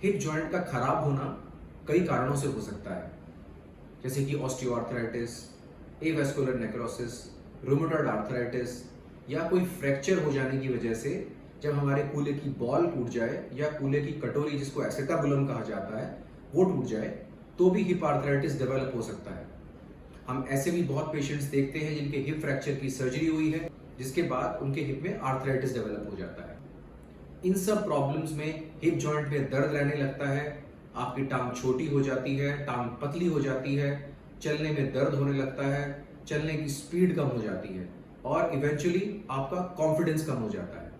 Hip joint का खराब होना कई कारणों से हो सकता है, जैसे कि osteoarthritis, avascular necrosis, rheumatoid arthritis या कोई फ्रैक्चर हो जाने की वजह से जब हमारे कूल्हे की बॉल टूट जाए या कूल्हे की कटोरी जिसको एसेटाबुलम कहा जाता है वो टूट जाए तो भी हिप आर्थराइटिस डेवलप हो सकता है। हम ऐसे भी बहुत पेशेंट्स देखते हैं जिनके हिप फ्रैक्चर की सर्जरी हुई है जिसके बाद उनके हिप में आर्थराइटिस डेवलप हो जाता है। इन सब प्रॉब्लम्स में हिप जॉइंट में दर्द रहने लगता है, आपकी टांग छोटी हो जाती है, टांग पतली हो जाती है, चलने में दर्द होने लगता है, चलने की स्पीड कम हो जाती है और इवेंचुअली आपका कॉन्फिडेंस कम हो जाता है।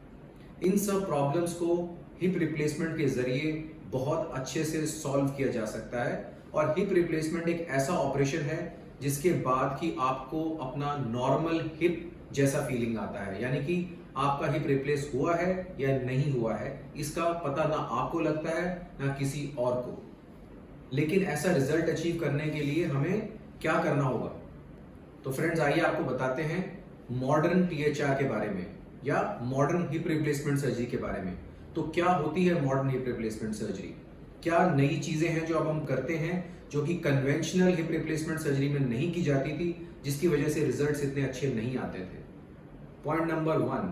इन सब प्रॉब्लम्स को हिप रिप्लेसमेंट के जरिए बहुत अच्छे से सॉल्व किया जा सकता है और हिप रिप्लेसमेंट एक ऐसा ऑपरेशन है जिसके बाद कि आपको अपना नॉर्मल हिप जैसा फीलिंग आता है, यानी कि आपका हिप रिप्लेस हुआ है या नहीं हुआ है इसका पता ना आपको लगता है ना किसी और को। लेकिन ऐसा रिजल्ट अचीव करने के लिए हमें क्या करना होगा? तो फ्रेंड्स आइए आपको बताते हैं मॉडर्न टीएचआर के बारे में या मॉडर्न हिप रिप्लेसमेंट सर्जरी के बारे में। तो क्या होती है मॉडर्न हिप रिप्लेसमेंट सर्जरी? क्या नई चीजें हैं जो अब हम करते हैं जो कि कन्वेंशनल हिप रिप्लेसमेंट सर्जरी में नहीं की जाती थी, जिसकी वजह से रिजल्ट्स इतने अच्छे नहीं आते थे? पॉइंट नंबर 1,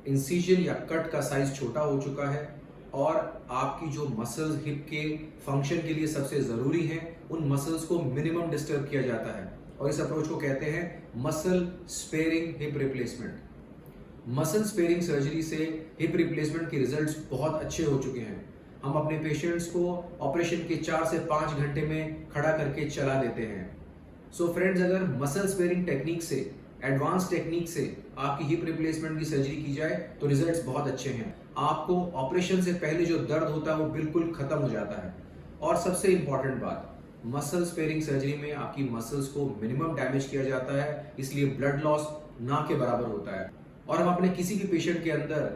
इंसिजन या कट का साइज छोटा हो चुका है और आपकी जो मसल्स हिप के फंक्शन के लिए सबसे जरूरी हैं उन मसल्स को मिनिमम डिस्टर्ब किया जाता है और इस अप्रोच को कहते हैं muscle sparing hip replacement. Muscle sparing surgery से हिप रिप्लेसमेंट के रिजल्ट्स बहुत अच्छे हो चुके हैं। हम अपने पेशेंट्स को ऑपरेशन के 4 से 5 घंटे में खड़ा करके चला देते हैं। सो फ्रेंड्स, अगर मसल स्पेयरिंग टेक्निक से, एडवांस टेक्निक से आपकी हिप रिप्लेसमेंट की सर्जरी की जाए तो रिजल्ट्स बहुत अच्छे हैं। आपको ऑपरेशन से पहले जो दर्द होता है वो बिल्कुल खत्म हो जाता है और सबसे इंपॉर्टेंट बात, मसल स्पेयरिंग सर्जरी में आपकी मसल्स को मिनिमम डैमेज किया जाता है, इसलिए ब्लड लॉस ना के बराबर होता है। और हम अपने किसी भी पेशेंट के अंदर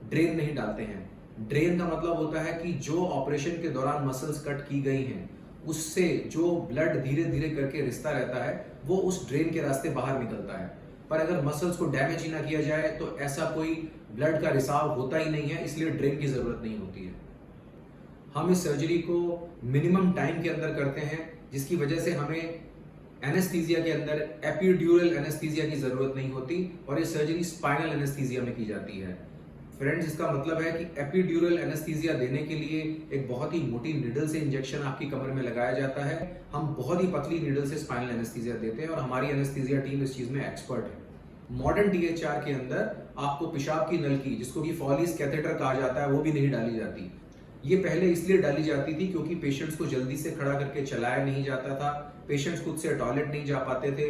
ड्रेन नहीं डालते हैं। ड्रेन का मतलब होता है कि जो ऑपरेशन के दौरान मसल्स कट की गई हैं उससे जो ब्लड धीरे धीरे करके रिश्ता रहता है वो उस ड्रेन के रास्ते बाहर निकलता है। पर अगर मसल्स को डैमेज ही ना किया जाए तो ऐसा कोई ब्लड का रिसाव होता ही नहीं है, इसलिए ड्रेन की जरूरत नहीं होती है। हम इस सर्जरी को मिनिमम टाइम के अंदर करते हैं जिसकी वजह से हमें एनेस्थीसिया के अंदर एपिड्यूरल एनेस्थीसिया की जरूरत नहीं होती और ये सर्जरी स्पाइनल एनेस्थीसिया में की जाती है। फ्रेंड्स, इसका मतलब है कि एपिड्यूरल एनेस्थीसिया देने के लिए एक बहुत ही मोटी निडल से इंजेक्शन आपकी कमर में लगाया जाता है। हम बहुत ही पतली निडल से स्पाइनल एनेस्थीसिया देते हैं और हमारी एनेस्थीसिया टीम इस चीज में एक्सपर्ट है। मॉडर्न टीएचआर के अंदर आपको पेशाब की नलकी, जिसको कि फॉलीज कैथेटर कहा जाता है, वो भी नहीं डाली जाती। ये पहले इसलिए डाली जाती थी क्योंकि पेशेंट्स को जल्दी से खड़ा करके चलाया नहीं जाता था, पेशेंट्स खुद से टॉयलेट नहीं जा पाते थे,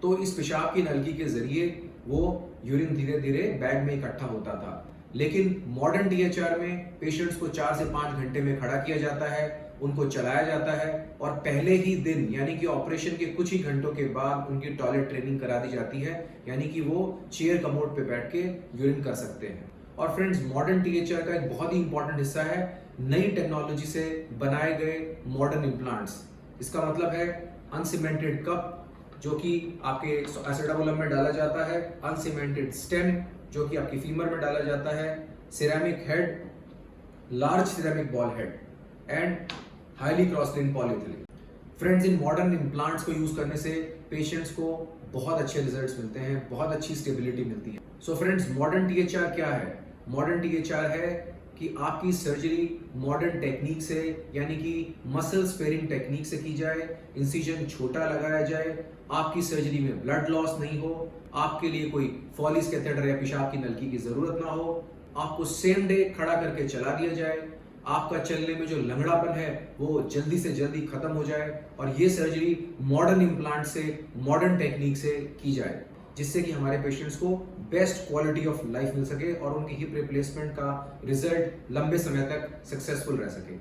तो इस पेशाब की नलकी के जरिए वो यूरिन धीरे धीरे बैग में इकट्ठा होता था। लेकिन मॉडर्न टीएचआर में पेशेंट्स को 4 से 5 घंटे में खड़ा किया जाता है, उनको चलाया जाता है और पहले ही दिन यानी कि ऑपरेशन के कुछ ही घंटों के बाद उनकी टॉयलेट ट्रेनिंग करा दी जाती है, यानी कि वो चेयर कमोड पे बैठ के यूरिन कर सकते हैं। और फ्रेंड्स, मॉडर्न टीएचआर का एक बहुत ही इंपॉर्टेंट हिस्सा है नई टेक्नोलॉजी से बनाए गए मॉडर्न इम्प्लांट्स। इसका मतलब है अनसीमेंटेड कप जो कि आपके एसेटाबुलम में डाला जाता है, अनसीमेंटेड स्टेम जो कि आपकी फीमर में डाला जाता है, ceramic head, large ceramic ball head and highly crosslink polyethylene. Friends, in modern implants को यूज करने से पेशेंट्स को बहुत अच्छे रिजल्ट्स मिलते हैं, बहुत अच्छी स्टेबिलिटी मिलती है। सो फ्रेंड्स, मॉडर्न टीएचआर क्या है? मॉडर्न टीएचआर है कि आपकी सर्जरी मॉडर्न टेक्निक से यानी कि मसल स्पेयरिंग टेक्निक से की जाए, इंसिजन छोटा लगाया जाए, आपकी सर्जरी में ब्लड लॉस नहीं हो, आपके लिए कोई फॉलीज कैथेटर या पेशाब की नलकी की जरूरत ना हो, आपको सेम डे खड़ा करके चला दिया जाए, आपका चलने में जो लंगड़ापन है वो जल्दी से जल्दी खत्म हो जाए और ये सर्जरी मॉडर्न इम्प्लांट से, मॉडर्न टेक्निक से की जाए, जिससे कि हमारे पेशेंट्स को बेस्ट क्वालिटी ऑफ लाइफ मिल सके और उनकी हिप रिप्लेसमेंट का रिजल्ट लंबे समय तक सक्सेसफुल रह सके।